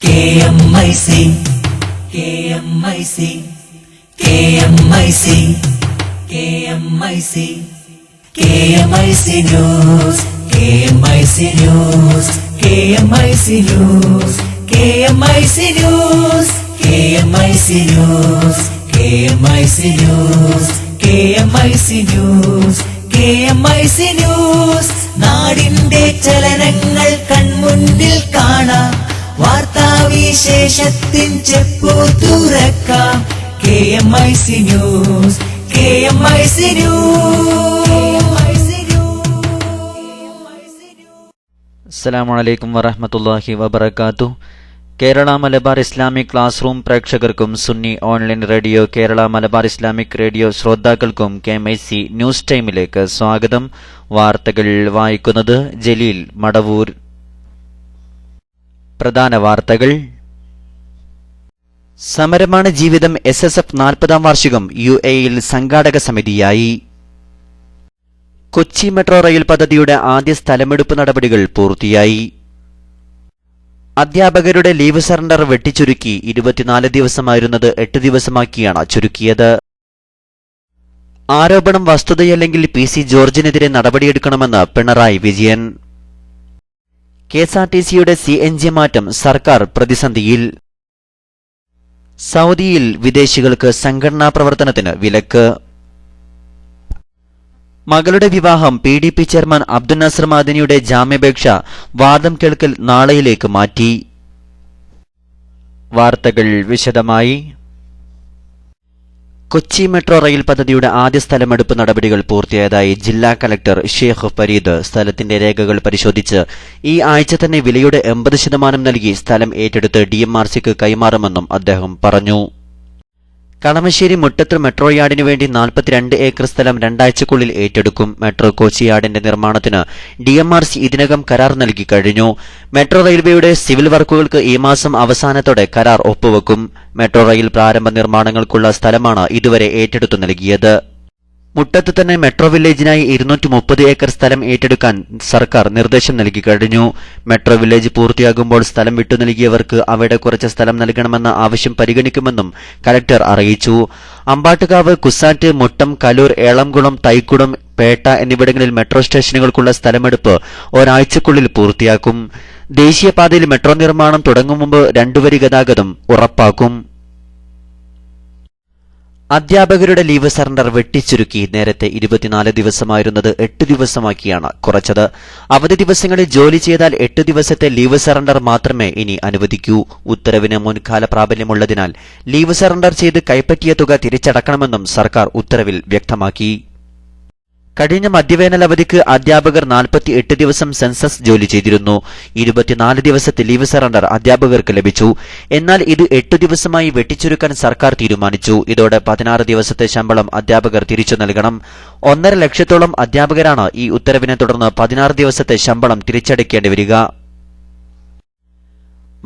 KMIC, KMIC, KMIC, KMIC, KMIC News, KMIC News, KMIC News, KMIC News, KMIC News, KMIC News, KMIC News, KMIC News, നാടിന്റെ ചലനങ്ങൾ കൺമുന്നിൽ കാണാം, വാർത്താവിശേഷത്തിൻ ചെപ്പു തുറക്കാം. KMIC News, KMIC News. അസ്സലാമു അലൈക്കും വറഹ്മത്തുള്ളാഹി വബറകാതുഹു. Kerala Malabar Islamic classroom പ്രേക്ഷകർക്കും സുന്നി online radio Kerala Malabar Islamic radio ശ്രോതാക്കൾക്കും KMIC ന്യൂസ് ടൈമിലേക്ക് സ്വാഗതം. വാർത്തകൾ വായിക്കുന്നത് ജലീൽ മടവൂർ. പ്രധാന വാർത്തകൾ. സമരമാണ് ജീവിതം SSF 40ാം വാർഷികം UAEയിൽ സംഘാടക സമിതിയായി. കൊച്ചി മെട്രോ റെയിൽ പദ്ധതിയുടെ ആദ്യ സ്ഥലമെടുപ്പ് നടപടികൾ പൂർത്തിയായി. അധ്യാപകരുടെ ലീവ് സറണ്ടർ വെട്ടിച്ചുരുക്കി. 24 ദിവസമായിരുന്നത് 8 ദിവസമാക്കിയാണ് ചുരുക്കിയത്. ആരോപണം വസ്തുതയല്ലെങ്കിൽ PC ജോർജിനെതിരെ നടപടിയെടുക്കണമെന്ന് പിണറായി വിജയൻ. KSRTCയുടെ CNG മാറ്റം സർക്കാർ പ്രതിസന്ധിയിൽ. സൗദിയിൽ വിദേശികൾക്ക് സംഘടനാ പ്രവർത്തനത്തിന് വിലക്ക്. മകളുടെ വിവാഹം PDP ചെയർമാൻ അബ്ദുൽ നാസർ മാദനിയുടെ ജാമ്യാപേക്ഷ വാദം കേൾക്കൽ നാളെയിലേക്ക് മാറ്റി. വാർത്തകൾ വിശദമായി. കൊച്ചി മെട്രോ റെയിൽ പദ്ധതിയുടെ ആദ്യ സ്ഥലമെടുപ്പ് നടപടികൾ പൂർത്തിയായതായി ജില്ലാ കലക്ടർ ഷേഖ് ഫരീദ് സ്ഥലത്തിന്റെ രേഖകൾ പരിശോധിച്ച് ഈ ആഴ്ച തന്നെ വിലയുടെ 80% നൽകി സ്ഥലം ഏറ്റെടുത്ത് DMRCക്ക് കൈമാറുമെന്നും അദ്ദേഹം പറഞ്ഞു. കളമശ്ശേരി മുട്ടത്ത് മെട്രോ യാർഡിനു വേണ്ടി 42 ഏക്കർ സ്ഥലം 2 ആഴ്ചക്കുള്ളിൽ ഏറ്റെടുക്കും. മെട്രോ കോച്ച് യാർഡിന്റെ നിർമ്മാണത്തിന് DMRC ഇതിനകം കരാർ നൽകി കഴിഞ്ഞു. മെട്രോ റെയിൽവേയുടെ സിവിൽ വർക്കുകൾക്ക് ഈ മാസം അവസാനത്തോടെ കരാർ ഒപ്പുവെക്കും. മെട്രോ റെയിൽ പ്രാരംഭ നിർമ്മാണങ്ങൾക്കുള്ള സ്ഥലമാണ് ഇതുവരെ ഏറ്റെടുത്തു നൽകിയത്. മുട്ടത്ത് തന്നെ മെട്രോ വില്ലേജിനായി 230 ഏക്കർ സ്ഥലം ഏറ്റെടുക്കാൻ സർക്കാർ നിർദ്ദേശം നൽകി കഴിഞ്ഞു. മെട്രോ വില്ലേജ് പൂർത്തിയാകുമ്പോൾ സ്ഥലം വിട്ടു നൽകിയവർക്ക് അവിടെ കുറച്ച് സ്ഥലം നൽകണമെന്ന ആവശ്യം പരിഗണിക്കുമെന്നും കലക്ടർ അറിയിച്ചു. അമ്പാട്ടുകാവ്, കുസാറ്റ്, മുട്ടം, കലൂർ, ഏളംകുളം, തൈക്കുടം, പേട്ട എന്നിവിടങ്ങളിൽ മെട്രോ സ്റ്റേഷനുകൾക്കുള്ള സ്ഥലമെടുപ്പ് ഒരാഴ്ചക്കുള്ളിൽ പൂർത്തിയാക്കും. ദേശീയപാതയിൽ മെട്രോ നിർമ്മാണം തുടങ്ങും മുമ്പ് 2 വരി ഗതാഗതം ഉറപ്പാക്കും. അധ്യാപകരുടെ ലീവ് സറണ്ടർ വെട്ടിച്ചുരുക്കി. നേരത്തെ 24 ദിവസമായിരുന്നത് 8 ദിവസമാക്കിയാണ് കുറച്ചത്. അവധി ദിവസങ്ങളിൽ ജോലി ചെയ്താൽ 8 ദിവസത്തെ ലീവ് സറണ്ടർ മാത്രമേ ഇനി അനുവദിക്കൂ. ഉത്തരവിന് മുൻകാല പ്രാബല്യമുള്ളതിനാൽ ലീവ് സറണ്ടർ ചെയ്ത് കൈപ്പറ്റിയ തുക തിരിച്ചടക്കണമെന്നും സർക്കാർ ഉത്തരവിൽ വ്യക്തമാക്കി. കഴിഞ്ഞ മധ്യവേനൽ അവധിക്ക് അധ്യാപകർ 48 ദിവസം സെൻസസ് ജോലി ചെയ്തിരുന്നു. 24 ദിവസത്തെ ലീവ് സറണ്ടർ അധ്യാപകർക്ക് ലഭിച്ചു. എന്നാൽ ഇത് 8 ദിവസമായി വെട്ടിച്ചുരുക്കാൻ സർക്കാർ തീരുമാനിച്ചു. ഇതോടെ 16 ദിവസത്തെ ശമ്പളം അധ്യാപകർ തിരിച്ചു നൽകണം. 1.5 ലക്ഷത്തോളം അധ്യാപകരാണ് ഈ ഉത്തരവിനെ തുടർന്ന് 16 ദിവസത്തെ ശമ്പളം തിരിച്ചടയ്ക്കേണ്ടി വരിക.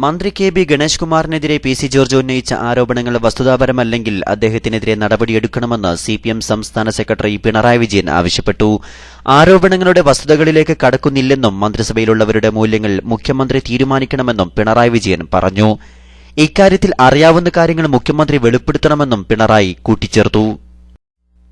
മന്ത്രി KB ഗണേഷ് കുമാറിനെതിരെ PC ജോർജ് ഉന്നയിച്ച ആരോപണങ്ങൾ വസ്തുതാപരമല്ലെങ്കിൽ അദ്ദേഹത്തിനെതിരെ നടപടിയെടുക്കണമെന്ന് CPM സംസ്ഥാന സെക്രട്ടറി പിണറായി വിജയൻ ആവശ്യപ്പെട്ടു. ആരോപണങ്ങളുടെ വസ്തുതകളിലേക്ക് കടക്കുന്നില്ലെന്നും മന്ത്രിസഭയിലുള്ളവരുടെ മൂല്യങ്ങൾ മുഖ്യമന്ത്രി തീരുമാനിക്കണമെന്നും പിണറായി വിജയൻ പറഞ്ഞു. ഇക്കാര്യത്തിൽ അറിയാവുന്ന കാര്യങ്ങൾ മുഖ്യമന്ത്രി വെളിപ്പെടുത്തണമെന്നും പിണറായി കൂട്ടിച്ചേർത്തു.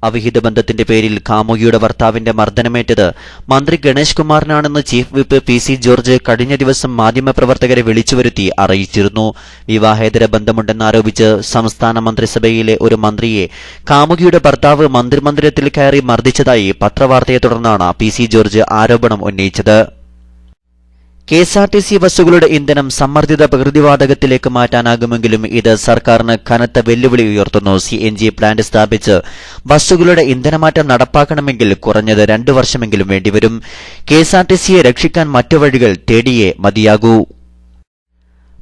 അവിഹിത ബന്ധത്തിന്റെ പേരിൽ കാമുകിയുടെ ഭർത്താവിന്റെ മർദ്ദനമേറ്റത് മന്ത്രി ഗണേഷ് കുമാറിനാണെന്ന് ചീഫ് വിപ്പ് PC ജോർജ് കഴിഞ്ഞ ദിവസം മാധ്യമപ്രവർത്തകരെ വിളിച്ചുവരുത്തി അറിയിച്ചിരുന്നു. വിവാഹേതര ബന്ധമുണ്ടെന്നാരോപിച്ച് സംസ്ഥാന മന്ത്രിസഭയിലെ ഒരു മന്ത്രിയെ കാമുകിയുടെ ഭർത്താവ് മന്ത്രിമന്ദിരത്തിൽ കയറി മർദ്ദിച്ചതായി പത്രവാർത്തയെ തുടർന്നാണ് PC ജോർജ് ആരോപണം ഉന്നയിച്ചത്. KSRTC ബസ്സുകളുടെ ഇന്ധനം സമ്മർദ്ദിത പ്രകൃതിവാതകത്തിലേക്ക് മാറ്റാനാകുമെങ്കിലും ഇത് സർക്കാരിന് കനത്ത വെല്ലുവിളി ഉയർത്തുന്നു. CNG പ്ലാന്റ് സ്ഥാപിച്ച് ബസ്സുകളുടെ ഇന്ധനമാറ്റം നടപ്പാക്കണമെങ്കിൽ കുറഞ്ഞത് 2 വർഷമെങ്കിലും വേണ്ടിവരും. KSRTCയെ രക്ഷിക്കാൻ മറ്റു വഴികൾ തേടിയേ മതിയാകൂ.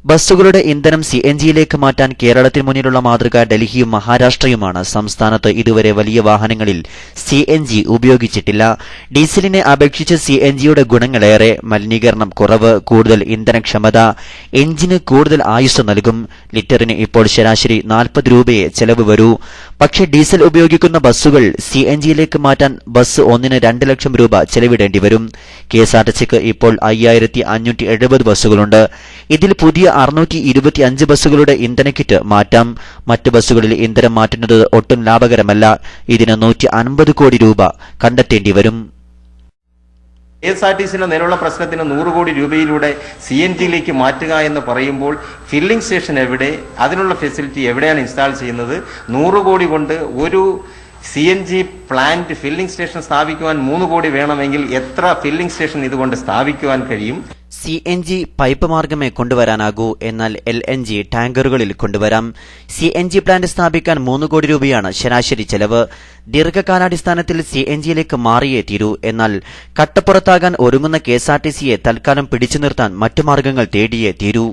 ബസ്സുകളുടെ ഇന്ധനം CNGയിലേക്ക് മാറ്റാൻ കേരളത്തിന് മുന്നിലുള്ള മാതൃക ഡൽഹിയും മഹാരാഷ്ട്രയുമാണ്. സംസ്ഥാനത്ത് ഇതുവരെ വലിയ വാഹനങ്ങളിൽ CNG ഉപയോഗിച്ചിട്ടില്ല. ഡീസലിനെ അപേക്ഷിച്ച് CNGയുടെ ഗുണങ്ങളേറെ. മലിനീകരണം കുറവ്, കൂടുതൽ ഇന്ധനക്ഷമത, എഞ്ചിന് കൂടുതൽ ആയുസ് നൽകും. ലിറ്ററിന് ഇപ്പോൾ ശരാശരി 40 രൂപയെ ചെലവ് വരൂ. പക്ഷേ ഡീസൽ ഉപയോഗിക്കുന്ന ബസ്സുകൾ CNGയിലേക്ക് മാറ്റാൻ ബസ് ഒന്നിന് 2 ലക്ഷം രൂപ ചെലവിടേണ്ടി വരും. KSRTCക്ക് ഇപ്പോൾ 5570 ബസ്സുകളുണ്ട്. ഇതിൽ പുതിയ 625 ബസ്സുകളുടെ ഇന്ധനക്കിറ്റ് മാറ്റാം. മറ്റ് ബസ്സുകളിൽ ഇന്ധനം മാറ്റുന്നത് ഒട്ടും ലാഭകരമല്ല. ഇതിന് 150 കോടി രൂപ കണ്ടെത്തേണ്ടി വരും. KSRTCയുടെ നേരെയുള്ള പ്രശ്നത്തിന് 100 കോടി രൂപയിലൂടെ CNGയിലേക്ക് മാറ്റുക എന്ന് പറയുമ്പോൾ ഫില്ലിംഗ് സ്റ്റേഷൻ എവിടെ, അതിനുള്ള ഫെസിലിറ്റി എവിടെയാണ് ഇൻസ്റ്റാൾ ചെയ്യുന്നത്? 100 കോടി കൊണ്ട് ഒരു CNG പ്ലാന്റ് ഫില്ലിംഗ് സ്റ്റേഷൻ സ്ഥാപിക്കുവാൻ 3 കോടി വേണമെങ്കിൽ എത്ര ഫില്ലിംഗ് സ്റ്റേഷൻ ഇതുകൊണ്ട് സ്ഥാപിക്കുവാൻ കഴിയും? CNG പൈപ്പ് മാർഗമേ കൊണ്ടുവരാനാകൂ. എന്നാൽ LNG ടാങ്കറുകളിൽ കൊണ്ടുവരാം. CNG പ്ലാന്റ് സ്ഥാപിക്കാൻ 3 കോടി രൂപയാണ് ശരാശരി ചെലവ്. ദീർഘകാലാടിസ്ഥാനത്തിൽ CNGയിലേക്ക് മാറിയേ തീരൂ. എന്നാൽ കട്ടപ്പുറത്താകാൻ ഒരുങ്ങുന്ന KSRTCയെ തൽക്കാലം പിടിച്ചു നിർത്താൻ മറ്റു മാർഗങ്ങൾ തേടിയേ തീരൂ.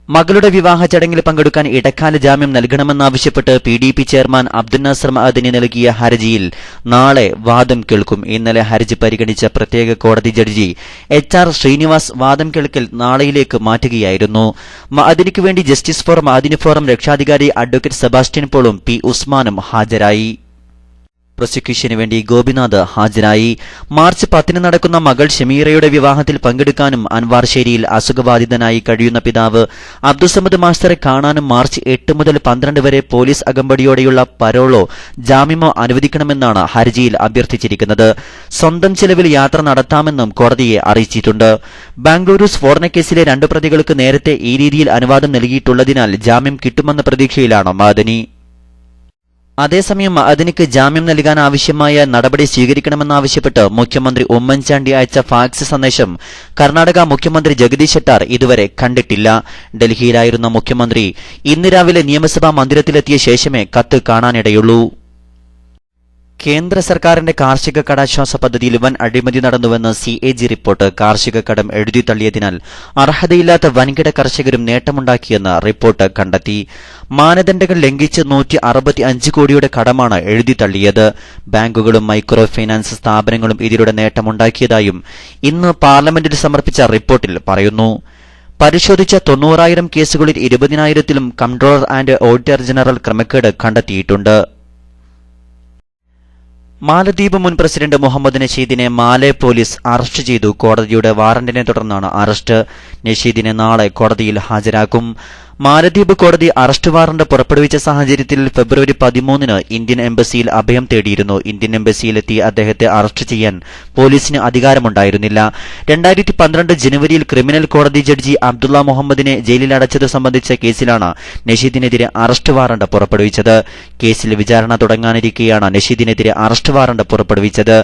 മകളുടെ വിവാഹ ചടങ്ങിൽ പങ്കെടുക്കാൻ ഇടക്കാല ജാമ്യം നൽകണമെന്നാവശ്യപ്പെട്ട് PDP ചെയർമാൻ അബ്ദുൽ നാസർ മഅദനി നൽകിയ ഹർജിയിൽ നാളെ വാദം കേൾക്കും. ഇന്നലെ ഹർജി പരിഗണിച്ച പ്രത്യേക കോടതി ജഡ്ജി HR ശ്രീനിവാസ് വാദം കേൾക്കൽ നാളെയിലേക്ക് മാറ്റുകയായിരുന്നു. മഅദനിക്ക് വേണ്ടി ജസ്റ്റിസ് ഫോർ മഅദനി ഫോറം രക്ഷാധികാരി അഡ്വക്കേറ്റ് സെബാസ്റ്റ്യൻ പോളും P ഉസ്മാനും ഹാജരായി. പ്രോസിക്യൂഷന് വേണ്ടി ഗോപിനാഥ് ഹാജരായി. മാർച്ച് 10 നടക്കുന്ന മകൾ ഷമീറയുടെ വിവാഹത്തിൽ പങ്കെടുക്കാനും അൻവാർശേരിയിൽ അസുഖബാധിതനായി കഴിയുന്ന പിതാവ് അബ്ദുസമദ് മാസ്റ്ററെ കാണാനും മാർച്ച് 8 മുതൽ 12 വരെ പോലീസ് അകമ്പടിയോടെയുള്ള പരോളോ ജാമ്യമോ അനുവദിക്കണമെന്നാണ് ഹർജിയിൽ അഭ്യർത്ഥിച്ചിരിക്കുന്നത്. സ്വന്തം ചെലവിൽ യാത്ര നടത്താമെന്നും കോടതിയെ അറിയിച്ചിട്ടുണ്ട്. ബാംഗ്ലൂരു സ്ഫോടനക്കേസിലെ 2 പ്രതികൾക്ക് നേരത്തെ ഈ രീതിയിൽ അനുവാദം നൽകിയിട്ടുള്ളതിനാൽ ജാമ്യം കിട്ടുമെന്ന പ്രതീക്ഷയിലാണ് മഅദനി. അതേസമയം മഅദനിക്ക് ജാമ്യം നൽകാൻ ആവശ്യമായ നടപടി സ്വീകരിക്കണമെന്നാവശ്യപ്പെട്ട് മുഖ്യമന്ത്രി ഉമ്മൻചാണ്ടി അയച്ച ഫാക്സ് സന്ദേശം കർണാടക മുഖ്യമന്ത്രി ജഗദീഷ് ഷെട്ടാർ ഇതുവരെ കണ്ടിട്ടില്ല. ഡൽഹിയിലായിരുന്ന മുഖ്യമന്ത്രി ഇന്ന് രാവിലെ നിയമസഭാ മന്ദിരത്തിലെത്തിയ ശേഷമേ കത്ത് കാണാനിടയുള്ളൂ. കേന്ദ്ര സർക്കാരിന്റെ കാർഷിക കടാശ്വാസ പദ്ധതിയിൽ വൻ അഴിമതി നടന്നുവെന്ന് CAG റിപ്പോർട്ട്. കാർഷിക കടം എഴുതി തള്ളിയതിനാൽ അർഹതയില്ലാത്ത വൻകിട കർഷകരും നേട്ടമുണ്ടാക്കിയെന്ന് റിപ്പോർട്ട് കണ്ടെത്തി. മാനദണ്ഡങ്ങൾ ലംഘിച്ച് 165 കോടിയുടെ കടമാണ് എഴുതി തള്ളിയത്. ബാങ്കുകളും മൈക്രോ ഫൈനാൻസ് സ്ഥാപനങ്ങളും ഇതിലൂടെ നേട്ടമുണ്ടാക്കിയതായും ഇന്ന് പാർലമെന്റിൽ സമർപ്പിച്ച റിപ്പോർട്ടിൽ പറയുന്നു. പരിശോധിച്ച 90,000 കേസുകളിൽ 20,000-ത്തിലും കംട്രോളർ ആൻഡ് ഓഡിറ്റർ ജനറൽ ക്രമക്കേട് കണ്ടെത്തിയിട്ടുണ്ട്. മാലദ്വീപ് മുൻ പ്രസിഡന്റ് മുഹമ്മദ് നഷീദിനെ മാലെ പോലീസ് അറസ്റ്റ് ചെയ്തു. കോടതിയുടെ വാറന്റിനെ തുടർന്നാണ് അറസ്റ്റ്. നഷീദിനെ നാളെ കോടതിയിൽ ഹാജരാക്കും. മാലദ്വീപ് കോടതി അറസ്റ്റ് വാറന്റ് പുറപ്പെടുവിച്ച സാഹചര്യത്തിൽ ഫെബ്രുവരി 13-ന് ഇന്ത്യൻ എംബസിയിൽ അഭയം തേടിയിരുന്നു. ഇന്ത്യൻ എംബസിയിലെത്തി അദ്ദേഹത്തെ അറസ്റ്റ് ചെയ്യാൻ പോലീസിന് അധികാരമുണ്ടായിരുന്നില്ല. 2012 ജനുവരിയിൽ ക്രിമിനൽ കോടതി ജഡ്ജി അബ്ദുള്ള മുഹമ്മദിനെ ജയിലിൽ അടച്ചത് സംബന്ധിച്ച കേസിലാണ് നഷീദിനെതിരെ അറസ്റ്റ് വാറന്റ് പുറപ്പെടുവിച്ചത്. കേസിൽ വിചാരണ തുടങ്ങാനിരിക്കെയാണ് നഷീദിനെതിരെ അറസ്റ്റ് വാറന്റ് പുറപ്പെടുവിച്ചത്.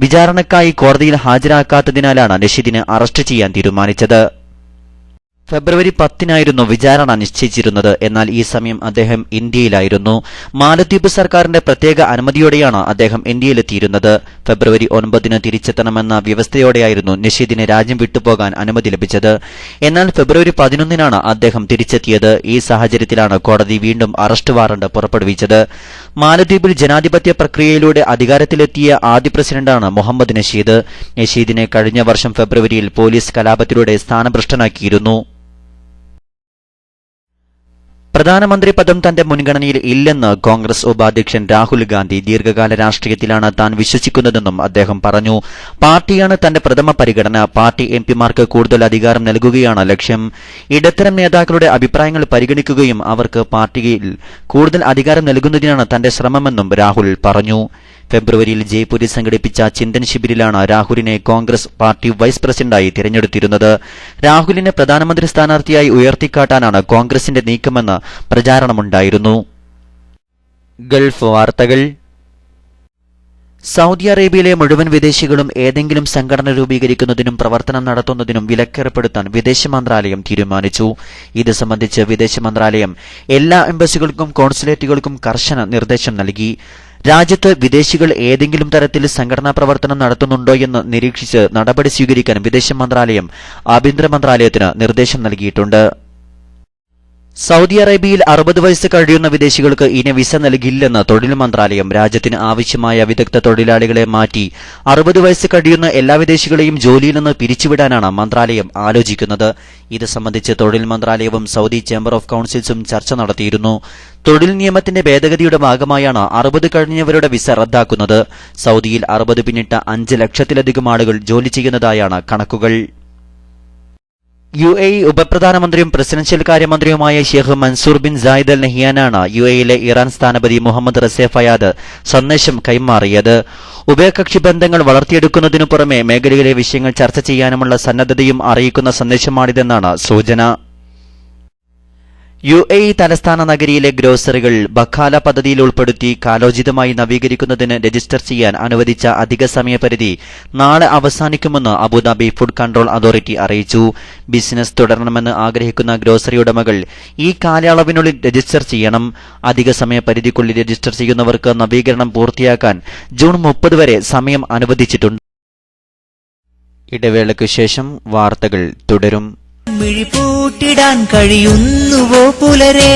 വിചാരണക്കായി കോടതിയിൽ ഹാജരാക്കാത്തതിനാലാണ് നഷീദിനെ അറസ്റ്റ് ചെയ്യാൻ തീരുമാനിച്ചത്. ഫെബ്രുവരി 10-നായിരുന്നു വിചാരണ നിശ്ചയിച്ചിരുന്നത്. എന്നാൽ ഈ സമയം അദ്ദേഹം ഇന്ത്യയിലായിരുന്നു. മാലദ്വീപ് സർക്കാരിന്റെ പ്രത്യേക അനുമതിയോടെയാണ് അദ്ദേഹം ഇന്ത്യയിലെത്തിയിരുന്നത്. ഫെബ്രുവരി 9-ന് തിരിച്ചെത്തണമെന്ന വ്യവസ്ഥയോടെയായിരുന്നു നഷീദിനെ രാജ്യം വിട്ടുപോകാൻ അനുമതി ലഭിച്ചത്. എന്നാൽ ഫെബ്രുവരി 11-നാണ് അദ്ദേഹം തിരിച്ചെത്തിയത്. ഈ സാഹചര്യത്തിലാണ് കോടതി വീണ്ടും അറസ്റ്റ് വാറന്റ് പുറപ്പെടുവിച്ചത്. മാലദ്വീപിൽ ജനാധിപത്യ പ്രക്രിയയിലൂടെ അധികാരത്തിലെത്തിയ ആദ്യ പ്രസിഡന്റാണ് മുഹമ്മദ് നഷീദ്. നഷീദിനെ കഴിഞ്ഞ വർഷം ഫെബ്രുവരിയിൽ പോലീസ് കലാപത്തിലൂടെ സ്ഥാനഭ്രഷ്ടനാക്കിയിരുന്നു. പ്രധാനമന്ത്രി പദം തന്റെ മുൻഗണനയിൽ ഇല്ലെന്ന് കോൺഗ്രസ് ഉപാധ്യക്ഷൻ രാഹുൽ ഗാന്ധി. ദീർഘകാല രാഷ്ട്രീയത്തിലാണ് താൻ വിശ്വസിക്കുന്നതെന്നും അദ്ദേഹം പറഞ്ഞു. പാർട്ടിയാണ് തന്റെ പ്രഥമ പരിഗണന. പാർട്ടി എംപിമാർക്ക് കൂടുതൽ അധികാരം നൽകുകയാണ് ലക്ഷ്യം. ഇടത്തരം നേതാക്കളുടെ അഭിപ്രായങ്ങൾ പരിഗണിക്കുകയും അവർക്ക് പാർട്ടിയിൽ കൂടുതൽ അധികാരം നൽകുന്നതിനാണ് തന്റെ ശ്രമമെന്നും രാഹുൽ പറഞ്ഞു. ഫെബ്രുവരിയിൽ ജയ്പൂരിൽ സംഘടിപ്പിച്ച ചിന്തൻ ശിബിരിലാണ് രാഹുലിനെ കോൺഗ്രസ് പാർട്ടി വൈസ് പ്രസിഡന്റായി തിരഞ്ഞെടുത്തിരുന്നത്. രാഹുലിനെ പ്രധാനമന്ത്രി സ്ഥാനാർത്ഥിയായി ഉയർത്തിക്കാട്ടാനാണ് കോൺഗ്രസിന്റെ നീക്കമെന്ന് പ്രചാരണമുണ്ടായിരുന്നു. ഗൾഫ് വാർത്തകൾ. സൗദി അറേബ്യയിലെ മുഴുവൻ വിദേശികളും ഏതെങ്കിലും സംഘടന രൂപീകരിക്കുന്നതിനും പ്രവർത്തനം നടത്തുന്നതിനും വിലക്കേർപ്പെടുത്താൻ വിദേശ മന്ത്രാലയം തീരുമാനിച്ചു. ഇത് സംബന്ധിച്ച് വിദേശ മന്ത്രാലയം എല്ലാ എംബസികൾക്കും കോൺസുലേറ്റുകൾക്കും കർശന നിർദ്ദേശം നൽകി. രാജ്യത്ത് വിദേശികൾ ഏതെങ്കിലും തരത്തിൽ സംഘടനാ പ്രവർത്തനം നടത്തുന്നുണ്ടോയെന്ന് നിരീക്ഷിച്ച് നടപടി സ്വീകരിക്കാൻ വിദേശ മന്ത്രാലയം ആഭ്യന്തര മന്ത്രാലയത്തിന് നിർദ്ദേശം നൽകിയിട്ടുണ്ട്. സൗദി അറേബ്യയിൽ 60 വയസ്സ് കഴിയുന്ന വിദേശികൾക്ക് ഇനി വിസ നൽകില്ലെന്ന് തൊഴിൽ മന്ത്രാലയം. രാജ്യത്തിന് ആവശ്യമായ വിദഗ്ധ തൊഴിലാളികളെ മാറ്റി 60 വയസ്സ് കഴിയുന്ന എല്ലാ വിദേശികളെയും ജോലിയിൽ നിന്ന് പിരിച്ചുവിടാനാണ് മന്ത്രാലയം ആലോചിക്കുന്നത്. ഇത് സംബന്ധിച്ച് തൊഴിൽ മന്ത്രാലയവും സൗദി ചേംബർ ഓഫ് കൌൺസിൽസും ചർച്ച നടത്തിയിരുന്നു. തൊഴിൽ നിയമത്തിന്റെ ഭേദഗതിയുടെ ഭാഗമായാണ് 60 കഴിഞ്ഞവരുടെ വിസ റദ്ദാക്കുന്നത്. സൗദിയിൽ 60 പിന്നിട്ട 5 ലക്ഷത്തിലധികം ആളുകൾ ജോലി ചെയ്യുന്നതായാണ് കണക്കുകൾ. UAE ഉപപ്രധാനമന്ത്രിയും പ്രസിഡൻഷ്യൽ കാര്യമന്ത്രിയുമായ Sheikh Mansour bin Zayed Al നഹിയാനാണ് UAEയിലെ ഇറാൻ സ്ഥാനപതി മുഹമ്മദ് റസേ ഫയാദ് സന്ദേശം കൈമാറിയത്. ഉഭയകക്ഷി ബന്ധങ്ങൾ വളർത്തിയെടുക്കുന്നതിനു പുറമെ മേഖലയിലെ വിഷയങ്ങൾ ചർച്ച ചെയ്യാനുമുള്ള സന്നദ്ധതയും അറിയിക്കുന്ന സന്ദേശമാണിതെന്നാണ് സൂചന. UAE തലസ്ഥാന നഗരിയിലെ ഗ്രോസറികൾ ബഖാല പദ്ധതിയിൽ ഉൾപ്പെടുത്തി കാലോചിതമായി നവീകരിക്കുന്നതിന് രജിസ്റ്റർ ചെയ്യാൻ അനുവദിച്ച അധിക സമയപരിധി നാളെ അവസാനിക്കുമെന്ന് അബുദാബി ഫുഡ് കൺട്രോൾ അതോറിറ്റി അറിയിച്ചു. ബിസിനസ് തുടരണമെന്ന് ആഗ്രഹിക്കുന്ന ഗ്രോസറി ഉടമകൾ ഈ കാലയളവിനുള്ളിൽ രജിസ്റ്റർ ചെയ്യണം. അധിക സമയപരിധിക്കുള്ളിൽ രജിസ്റ്റർ ചെയ്യുന്നവർക്ക് നവീകരണം പൂർത്തിയാക്കാൻ ജൂൺ 30 വരെ സമയം അനുവദിച്ചിട്ടുണ്ട്. ഇടവേളയ്ക്കു ശേഷം വാർത്തകൾ തുടരും. മിഴിപൂട്ടിടാൻ കഴിയുന്നുവോ പുലരെ,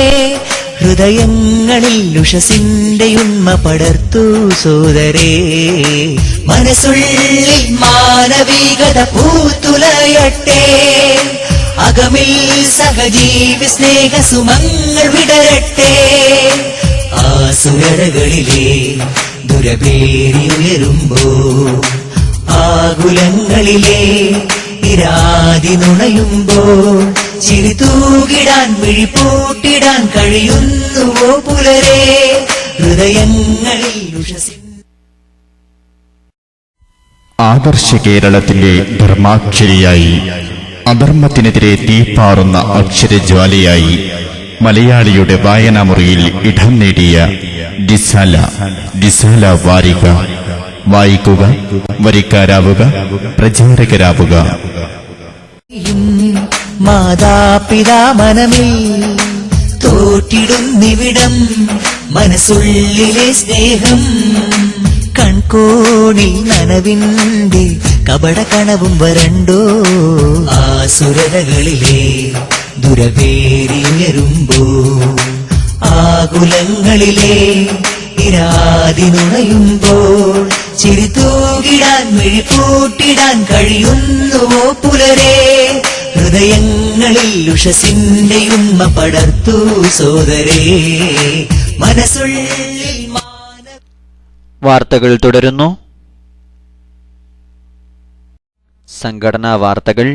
ഹൃദയങ്ങളിൽ ഉഷസിന്റെ ഉന്മ പടർത്തു സോദരേ. മനസ്സുള്ളിൽ മാനവികത പൂത്തുലയട്ടെ, അകമിൽ സഹജീവി സ്നേഹസുമങ്ങൾ വിടരട്ടെ. ആസുരകളിലെ ദുരപേരിയുയരുമ്പോ ആകുലങ്ങളിലെ നിരാതി നുണയുമ്പോൾ ചിരിതൂകിടാൻ മിഴിപൂട്ടിടാൻ കഴിയുന്നുവോ പുലരെ, ഹൃദയങ്ങളിൽ ഉഷസിൻ. ആദർശ കേരളത്തിന്റെ ധർമാക്ഷരിയായി, അധർമ്മത്തിനെതിരെ തീപ്പാറുന്ന അക്ഷരജ്വാലയായി മലയാളിയുടെ വായനാമുറിയിൽ ഇടം നേടിയ ദിസാല വാരിക. വായിക്കുക, വരിക്കാരാവുക, പ്രചാരകരാവുക. മാതാപിതാ മനമിൽ തോറ്റിടുന്നിവിടം മനസ്സുള്ളിലെ സ്നേഹം. കൺകോണിൽ നനവിന്റെ കപട കണവും വരണ്ടോ, ആസുരകളിലെ ദുരപേരിയുയരുമ്പോ ആകുലങ്ങളിലെ നിരാതി നുണയുമ്പോൾ ചിരിതൂകിടാൻ മിഴിപൂട്ടിടാൻ കഴിയുന്നുവോ പുലരെ, ഹൃദയങ്ങളിൽ ഉഷസിന്റെ ഉന്മ പടർത്തു സോദരേ. മനസ്സുള്ളിൽ വാർത്തകൾ തുടരുന്നു. സംഘടനാ വാർത്തകൾ.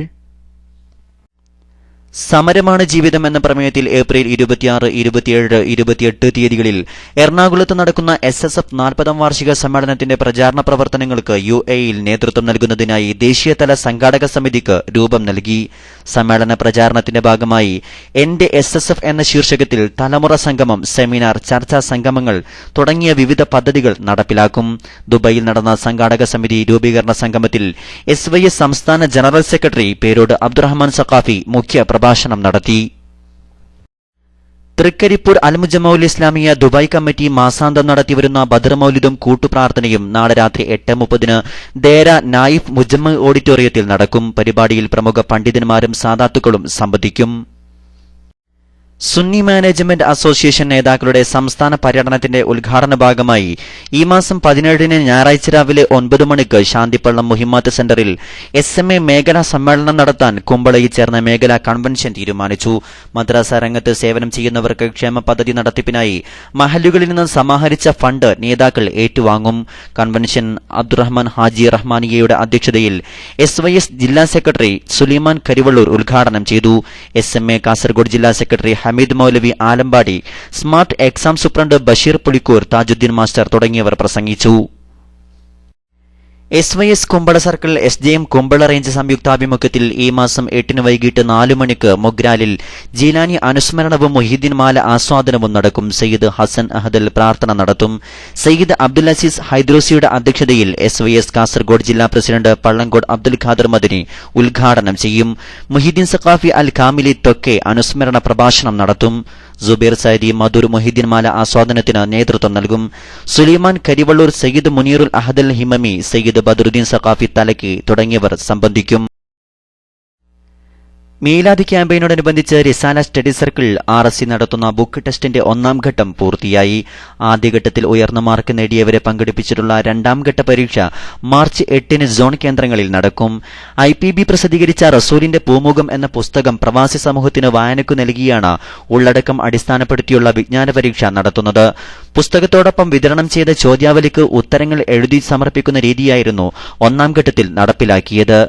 സമരമാണ് ജീവിതം എന്ന പ്രമേയത്തിൽ ഏപ്രിൽ 26, 27, 28 തീയതികളിൽ എറണാകുളത്ത് നടക്കുന്ന SSF 40ാം വാർഷിക സമ്മേളനത്തിന്റെ പ്രചാരണ പ്രവർത്തനങ്ങൾക്ക് UAEയിൽ നേതൃത്വം നൽകുന്നതിനായി ദേശീയതല സംഘാടക സമിതിക്ക് രൂപം നൽകി. സമ്മേളന പ്രചാരണത്തിന്റെ ഭാഗമായി എന്റെ SSF എന്ന ശീർഷകത്തിൽ തലമുറ സംഗമം, സെമിനാർ, ചർച്ചാ സംഗമങ്ങൾ തുടങ്ങിയ വിവിധ പദ്ധതികൾ നടപ്പിലാക്കും. ദുബൈയിൽ നടന്ന സംഘാടക സമിതി രൂപീകരണ സംഗമത്തിൽ SYS സംസ്ഥാന ജനറൽ സെക്രട്ടറി പേരോട് അബ്ദുറഹ്മാൻ സഖാഫി മുഖ്യ പ്രഭാഷണം നടത്തി. തൃക്കരിപ്പൂർ അൽമുജമൗൽ ഇസ്ലാമിയ ദുബായ് കമ്മിറ്റി മാസാന്തം നടത്തിവരുന്ന ബദർ മൗലിദും കൂട്ടുപ്രാർത്ഥനയും നാളെ രാത്രി 8:30 ദേര നായിഫ് മുജമ്മ ഓഡിറ്റോറിയത്തിൽ നടക്കും. പരിപാടിയിൽ പ്രമുഖ പണ്ഡിതന്മാരും സാദാത്തുക്കളും സംബന്ധിക്കും. സുന്നി മാനേജ്മെന്റ് അസോസിയേഷൻ നേതാക്കളുടെ സംസ്ഥാന പര്യടനത്തിന്റെ ഉദ്ഘാടന ഭാഗമായി ഈ മാസം 17 ഞായറാഴ്ച രാവിലെ 9 മണിക്ക് ശാന്തിപ്പള്ളം മുഹിമ്മാത്ത് സെന്ററിൽ SMA മേഖലാ സമ്മേളനം നടത്താൻ കുമ്പളയിൽ ചേർന്ന മേഖലാ കൺവെൻഷൻ തീരുമാനിച്ചു. മദ്രസ രംഗത്ത് സേവനം ചെയ്യുന്നവർക്ക് ക്ഷേമ പദ്ധതി നടത്തിപ്പിനായി മഹല്ലുകളിൽ നിന്ന് സമാഹരിച്ച ഫണ്ട് നേതാക്കൾ ഏറ്റുവാങ്ങും. കൺവെൻഷൻ അബ്ദുറഹ്മാൻ ഹാജി റഹ്മാനിയയുടെ അധ്യക്ഷതയിൽ SYS ജില്ലാ സെക്രട്ടറി സുലൈമാൻ കരിവള്ളൂർ ഉദ്ഘാടനം ചെയ്തു. SMA കാസർഗോഡ് ജില്ലാ സെക്രട്ടറി ഹമീദ് മൗലവി Alampady, smart exam superintendent Basheer Pulikkur, Thajudheen master തുടങ്ങിയവർ പ്രസംഗിച്ചു. SYS Kumbla circle SJM Kumbla range സംയുക്താഭിമുഖ്യത്തിൽ ഈ മാസം 8 വൈകിട്ട് 4 മണിക്ക് മൊഗ്രാലിൽ ജീലാനി അനുസ്മരണവും മൊഹീദ്ദീൻ മാല ആസ്വാദനവും നടക്കും. സയ്യിദ് ഹസൻ അഹദൽ പ്രാർത്ഥന നടത്തും. സയ്യിദ് അബ്ദുൽ അസീസ് ഹൈദ്രോസിയുടെ അധ്യക്ഷതയിൽ SYS കാസർഗോഡ് ജില്ലാ പ്രസിഡന്റ് പള്ളങ്കോട് അബ്ദുൽ ഖാദർ മദനി ഉദ്ഘാടനം ചെയ്യും. മൊഹീദ്ദീൻ സഖാഫി അൽ കാമിലി തൊക്കെ അനുസ്മരണ പ്രഭാഷണം നടത്തും. സുബൈർ സൈദി മധുർ മൊഹീദ്ദീൻ മാല ആസ്വാദനത്തിന് നേതൃത്വം നൽകും. സുലൈമാൻ കരിവള്ളൂർ, സയ്യിദ് മുനീറുൽ അഹദൽ ഹിമമി, സയ്യിദ് ബദറുദ്ദീൻ സഖാഫി തലക്കി തുടങ്ങിയവർ സംബന്ധിക്കും. മീലാദ് ക്യാമ്പയിനോടനുബന്ധിച്ച് റിസാല സ്റ്റഡി സർക്കിൾ RSC നടത്തുന്ന ബുക്ക് ടെസ്റ്റിന്റെ 1ാം ഘട്ടം പൂർത്തിയായി. ആദ്യഘട്ടത്തിൽ ഉയർന്ന മാർക്ക് നേടിയവരെ പങ്കെടുപ്പിച്ചിട്ടുള്ള 2ാം ഘട്ട പരീക്ഷ മാർച്ച് 8 സോൺ കേന്ദ്രങ്ങളിൽ നടക്കും. IPB പ്രസിദ്ധീകരിച്ച റസൂലിന്റെ പൂമുഖം എന്ന പുസ്തകം പ്രവാസി സമൂഹത്തിന് വായനയ്ക്കു നൽകിയാണ് ഉള്ളടക്കം അടിസ്ഥാനപ്പെടുത്തിയുള്ള വിജ്ഞാന പരീക്ഷ നടത്തുന്നത്. പുസ്തകത്തോടൊപ്പം വിതരണം ചെയ്ത ചോദ്യാവലിക്ക് ഉത്തരങ്ങൾ എഴുതി സമർപ്പിക്കുന്ന രീതിയായിരുന്നു 1ാം ഘട്ടത്തിൽ നടപ്പിലാക്കിയത്.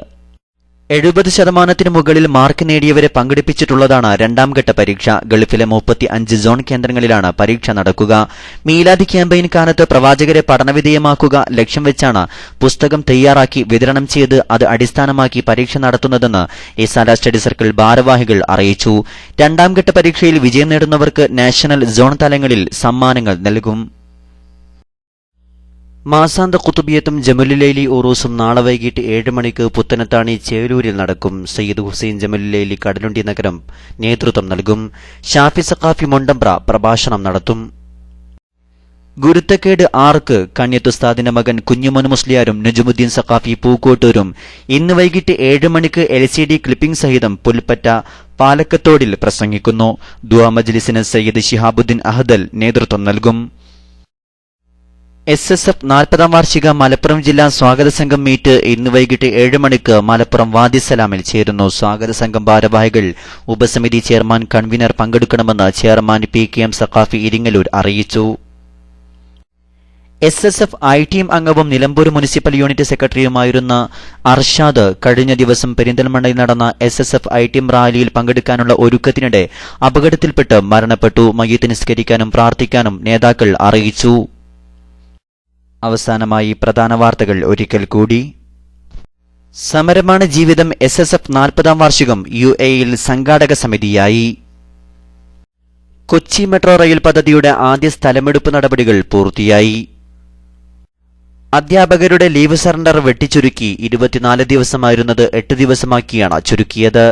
70% മുകളിൽ മാർക്ക് നേടിയവരെ പങ്കെടുപ്പിച്ചിട്ടുള്ളതാണ് രണ്ടാം ഘട്ട പരീക്ഷ. ഗൾഫിലെ 35 സോൺ കേന്ദ്രങ്ങളിലാണ് പരീക്ഷ നടക്കുക. മീലാദി ക്യാമ്പയിൻ കാലത്ത് പ്രവാചകരെ പഠനവിധേയമാക്കുക ലക്ഷ്യം വെച്ചാണ് പുസ്തകം തയ്യാറാക്കി വിതരണം ചെയ്ത് അത് അടിസ്ഥാനമാക്കി പരീക്ഷ നടത്തുന്നതെന്ന് ഇസാല സ്റ്റഡി സർക്കിൾ ഭാരവാഹികൾ അറിയിച്ചു. രണ്ടാം ഘട്ട പരീക്ഷയിൽ വിജയം നേടുന്നവർക്ക് നാഷണൽ സോൺ തലങ്ങളിൽ സമ്മാനങ്ങൾ നൽകും. മാസാന്ത കുത്തുബിയത്തും ജമലുലൈലി ഉറൂസും നാളെ വൈകിട്ട് 7 മണിക്ക് പുത്തനത്താണി ചേലൂരിൽ നടക്കും. സയ്യിദ് ഹുസൈൻ ജമലുലൈലി കടലുണ്ടി നഗരം നേതൃത്വം നൽകും. ഷാഫി സഖാഫി മൊണ്ടമ്പ്ര പ്രഭാഷണം നടത്തും. ഗുരുത്തക്കേട് 6 കണ്യത്തുസ്താദിന്റെ മകൻ കുഞ്ഞുമോൻ മുസ്ലിയാരും നജുമുദ്ദീൻ സഖാഫി പൂക്കോട്ടൂരും ഇന്ന് വൈകിട്ട് 7 മണിക്ക് LCD ക്ലിപ്പിംഗ് സഹിതം പുൽപ്പറ്റ പാലക്കത്തോടിൽ പ്രസംഗിക്കുന്നു. ദുആ മജ്ലിസിന് സയ്യിദ് ശിഹാബുദ്ദീൻ അഹദൽ നേതൃത്വം നൽകും. SSF 40ാം വാർഷിക മലപ്പുറം ജില്ലാ സ്വാഗത സംഘം മീറ്റ് ഇന്ന് വൈകിട്ട് 7 മണിക്ക് മലപ്പുറം വാദിസലാമിൽ ചേരുന്നു. സ്വാഗത സംഘം ഭാരവാഹികൾ ഉപസമിതി ചെയർമാൻ കൺവീനർ പങ്കെടുക്കണമെന്ന് ചെയർമാൻ PKM സഖാഫി ഇരിങ്ങലൂർ അറിയിച്ചു. SSF I-ടീം അംഗവും നിലമ്പൂർ മുനിസിപ്പൽ യൂണിറ്റ് സെക്രട്ടറിയുമായിരുന്ന അർഷാദ് കഴിഞ്ഞ ദിവസം പെരിന്തൽമണ്ണയിൽ നടന്ന SSF I-ടീം റാലിയിൽ പങ്കെടുക്കാനുള്ള ഒരുക്കത്തിനിടെ അപകടത്തിൽപ്പെട്ട് മരണപ്പെട്ടു. മയ്യിത്ത് നിസ്കരിക്കാനും പ്രാർത്ഥിക്കാനും നേതാക്കൾ അറിയിച്ചു. അവസാനമായി പ്രധാന വാർത്തകൾ ഒരിക്കൽ കൂടി. സമരമാണ് ജീവിതം. SSF 40ാം വാർഷികം UAEയിൽ സംഘാടക സമിതിയായി. കൊച്ചി മെട്രോ റെയിൽ പദ്ധതിയുടെ ആദ്യ സ്ഥലമെടുപ്പ് നടപടികൾ പൂർത്തിയായി. അധ്യാപകരുടെ ലീവ് സറണ്ടർ വെട്ടിച്ചുരുക്കി. 24 ദിവസമായിരുന്നത് 8 ദിവസമാക്കിയാണ് ചുരുക്കിയത്.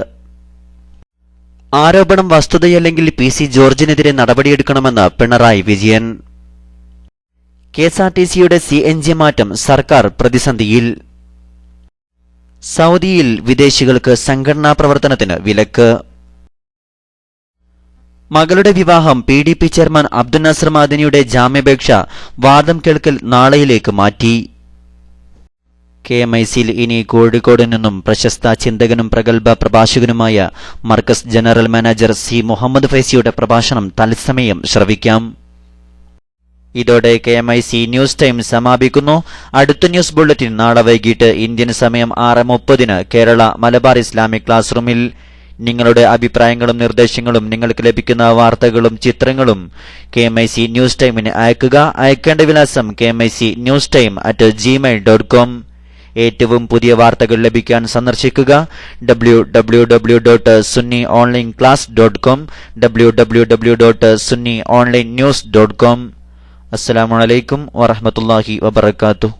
ആരോപണം വസ്തുതയല്ലെങ്കിൽ PC ജോർജിനെതിരെ നടപടിയെടുക്കണമെന്ന് പിണറായി വിജയൻ. KSRTCയുടെ CNG മാറ്റം സർക്കാർ പ്രതിസന്ധിയിൽ. സൗദിയിൽ വിദേശികൾക്ക് സംഘടനാ പ്രവർത്തനത്തിന് വിലക്ക്. മകളുടെ വിവാഹം PDP ചെയർമാൻ അബ്ദുൽ നാസർ മാദനിയുടെ ജാമ്യാപേക്ഷ വാദം കേൾക്കൽ നാളെയിലേക്ക് മാറ്റി. KMICയിൽ ഇനി കോഴിക്കോട് നിന്നും പ്രശസ്ത ചിന്തകനും പ്രഗത്ഭ പ്രഭാഷകനുമായ Markaz general manager C Muhammad ഫൈസിയുടെ പ്രഭാഷണം തത്സമയം ശ്രവിക്കാം. ഇതോടെ KMIC ന്യൂസ് ടൈം സമാപിക്കുന്നു. അടുത്ത ന്യൂസ് ബുള്ളറ്റിൻ നാളെ വൈകിട്ട് ഇന്ത്യൻ സമയം 6:30 കേരള മലബാർ ഇസ്ലാമിക് ക്ലാസ് റൂമിൽ. നിങ്ങളുടെ അഭിപ്രായങ്ങളും നിർദ്ദേശങ്ങളും നിങ്ങൾക്ക് ലഭിക്കുന്ന വാർത്തകളും ചിത്രങ്ങളും KMIC ന്യൂസ് ടൈമിന് അയക്കുക. അയക്കേണ്ട വിലാസം KMIC-newstime@gmail.com. ഏറ്റവും പുതിയ വാർത്തകൾ ലഭിക്കാൻ സന്ദർശിക്കുക www.sunnyonlineclass.com, www.sunnyonlinenews.com. അസ്സലാമു അലൈക്കും വറഹ്മത്തുള്ളാഹി വബറകാതുഹു.